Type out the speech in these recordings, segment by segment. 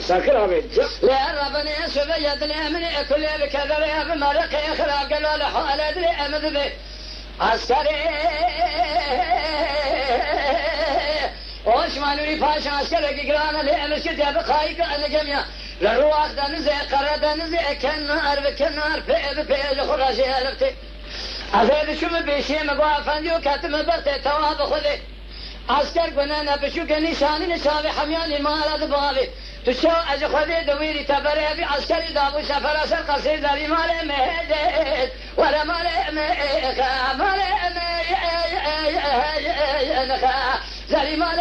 ساكر أبي لا ربنا سبي يدلي من كل بكذا يا بملك يخرج له حال يدلي أمد به عسكري وشمالي فاش عسكري قرانا لأمس كتاب خايك أنا جميع للرواق دنزي قرى دنزي كنار بكنار في خراشي هلفتي أزيد شو بيشي مقوا فنديو كاتم بغتي تواب خذي عسكر قنانا بشو نشاني نشابي حمياني مالد بابي تشو از خودی دویری تبره بی عسکری دابو سفر اصل قصیر داری مال مهدد ولا مال مهخا مال مهخا زری مال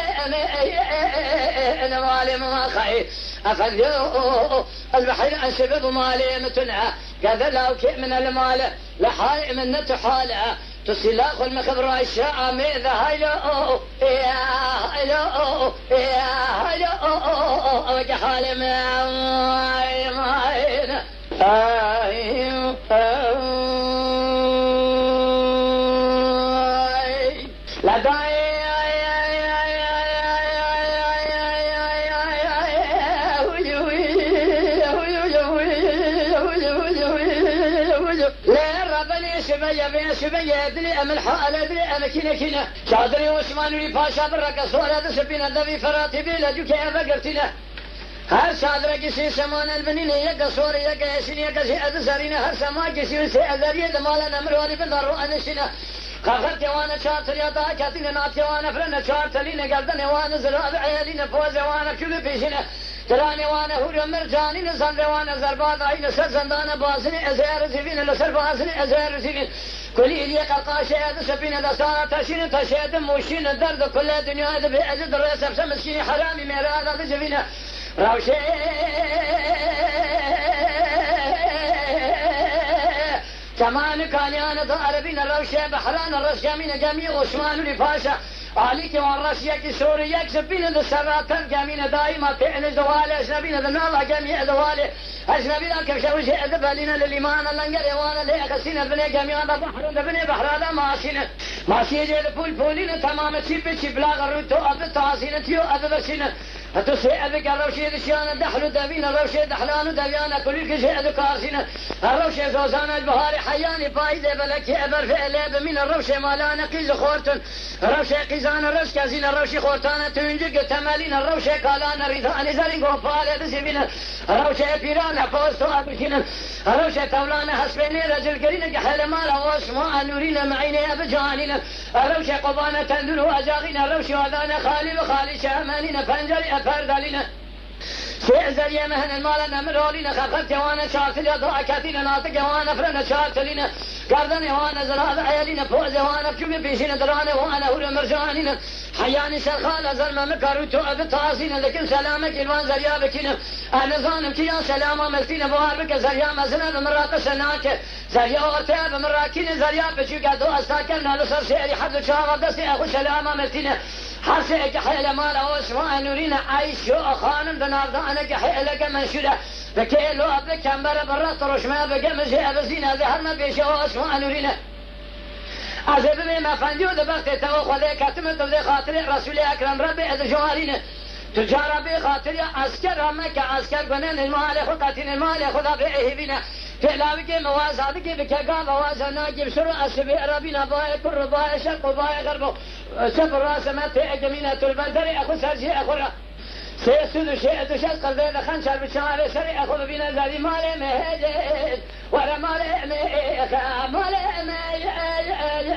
مال مخي أفذيو البحر عن سبب مالي متنعى كذا لو كي من المال لحال من نتحالة تسلاخ المخبر الشاعة ميذا هيلو يا هيلو يا هيلو وجحال ماين لا داعي شبيه ادري ام الحال ادري ام كنا شادري وشماني باشا برك صوره دسبين الذي فراتي بلا جو كيف قرتنا هر شادره كسي سمان البنين يا قصور يا قاسين يا قسي ادسرين هر سما كسي سي ادري دمال نمروري بندرو انشنا خافت وانا شاطر يا ضاكتين ناتي وانا فرنا شاطرين قلدني وانا زراب عيالين فوز وانا كل بيشنا تراني وانا هو مرجاني نزل وانا زربات عين سزندانه بازني ازير زفين لسر بازني ازير زفين كل اللي قرقاشه هذا سفينه دساره تشين تشهد موشين الدرد كل الدنيا هذا بأجد الرئيس مسكين حرامي ميرا هذا سفينه راوشي كمان كان انا ضاربين الروشه بحران الرشامين جميع عثمان لفاشا عليك والرشيك سوريك سفينه السرات جميع دائما فعل زوال اجنبينا الله جميع زوال أجنبينا كيف شوشي أدبالينا للإيمان لنقر وانا لأخسينا بني جميعا بحر بني بحرادا ماشينا ماشي جيد فولين تمام تشيب لا غروتو أبد تعصينا تيو أبد بسينا هتوسي أبك الروشي دشيانا دحلو دابينا الروشي دحلانو دابيانا كل كشي أدو كارسينا الروشي زوزانا البهاري حياني بايدة بلكي أبر في ألاب من الروشي مالانا قيز خورتن الروشي قيزان الروش كازين الروشي خورتانا تنجق تمالين الروشي قالانا ريضاني زارين قوفالي بسيبين الروشي بيرانا فوستو أبكينا الروشي تولانا حسبيني رجل قرينا قحل مالا واسماء نورينا معيني أبجانينا الروشي قضانا تندل وأجاغينا الروشي وذانا خالي وخالي شامانينا فانجري أفردالينا سيعزل يا مهن المال نمرولينا خاقت وانا شاكل يا ضاكاتينا ناطق وانا فرنا شاكلينا قردني وانا زراد عيالينا فوز وانا بجمع بيشينا دراني وانا هو مرجانينا حياني سرخالة زلمة مكاروتو أبتاسينا لكن سلامك الوان زريابكينا أنا ظانمك يا سلامة ملتينا بواربك زريا مزنا بمراق سناك زريا ورتاب مراكين زريا بشو قادو أستاكرنا لصر سيري حد شاغ دستي أخو سلامة ملتينا حسيك حيل مالا واسماء نورينا عيش خانم بناردانك حيلك منشودة بكيلو أبك كمبر برا طرش ما بقى مزي أبزينا ذهر ما بيشو واسماء نورينا عزب ما فنديو دبقت تو خذي كاتمت بذي خاطري رسول أكرم ربي أذ جوارينا تجار بي خاطري عسكر همك عسكر بنان المال خطاتين المال خذا بيه بنا فعلاوك موازادك بكاقا موازانا جيب سرع أسبي ربنا باي كر باي شرق باي غرب سفر راس ما تأجمينة البندر أخو سرجي أخو سيسود شيء دشاس قلبي خنشر بشعر سري أخو بنا زادي مالي مهجد ولا مالي مهجد مالي مهجد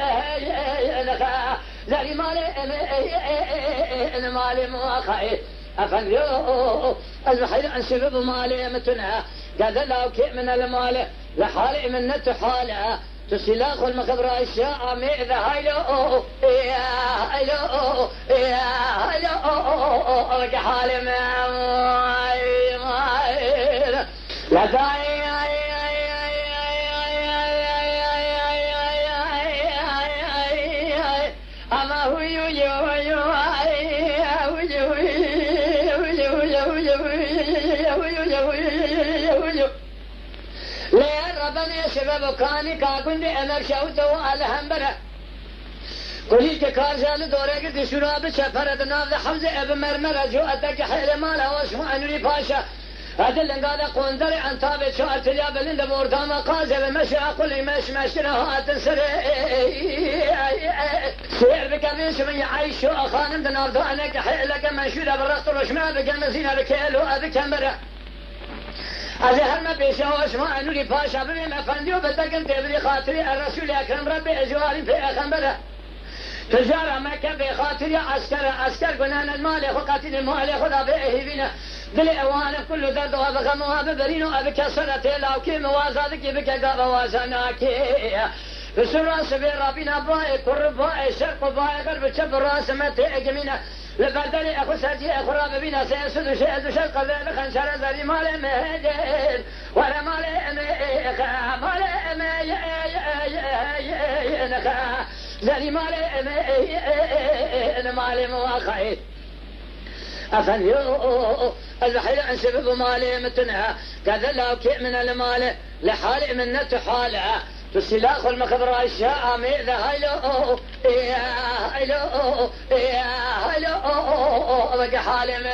زادي مالي مهجد مالي مواقعي أفنيو البحر عن سبب مالي متنعى قد لو كي من المال لحالي من نتحالة تسلاخ المخبر الشاعة مئذا هيلو يا هيلو يا هيلو وجحال لا داعي أما هو لا ربنا شباب كاني كاكون دي أمر شوتو الهمبرة كل كار جال دورك دي شراب شفرت ناف حمزة ابن مرمرة جو أتك حيل مالا واسمه أنوري باشا هذا اللي قال قندر عن تابع شو أرتجاب لند مردام قازل مشى أقول مش مشنا هاتنسر سير بكميس من يعيش أخانم دنار دانك حيلك منشورة بالرقط وشما بكمزينة بكيلو أبي كمرة از هر پیشوا اسمع انوری پاشا ببین افندی و بدکن تبری خاطری الرسول اکرم ربی اجواری پیغمبره تجارة مكة بخاطر عسكر قلنا المال خو قاتل المال خدا بهيبنا دل اوان كل درد وبغمها ببرينو ابكسرت لو كي موازاتك بك غوازناك بسرعة سبيل ربنا باي قرب باي شرق باي غرب شب راس مت اجمنا لبدل اخو سجي اخو رب بنا سيسد شهد شرق ذل خنشر زري مال مهجل ولا مال زري مال مواخيت أفنيو البحيل عن سبب مالي متنها كذا لو كي من المال لحالي من نتحالها تسلاخ المخبر الشاء ميذا هلو بقى حالي من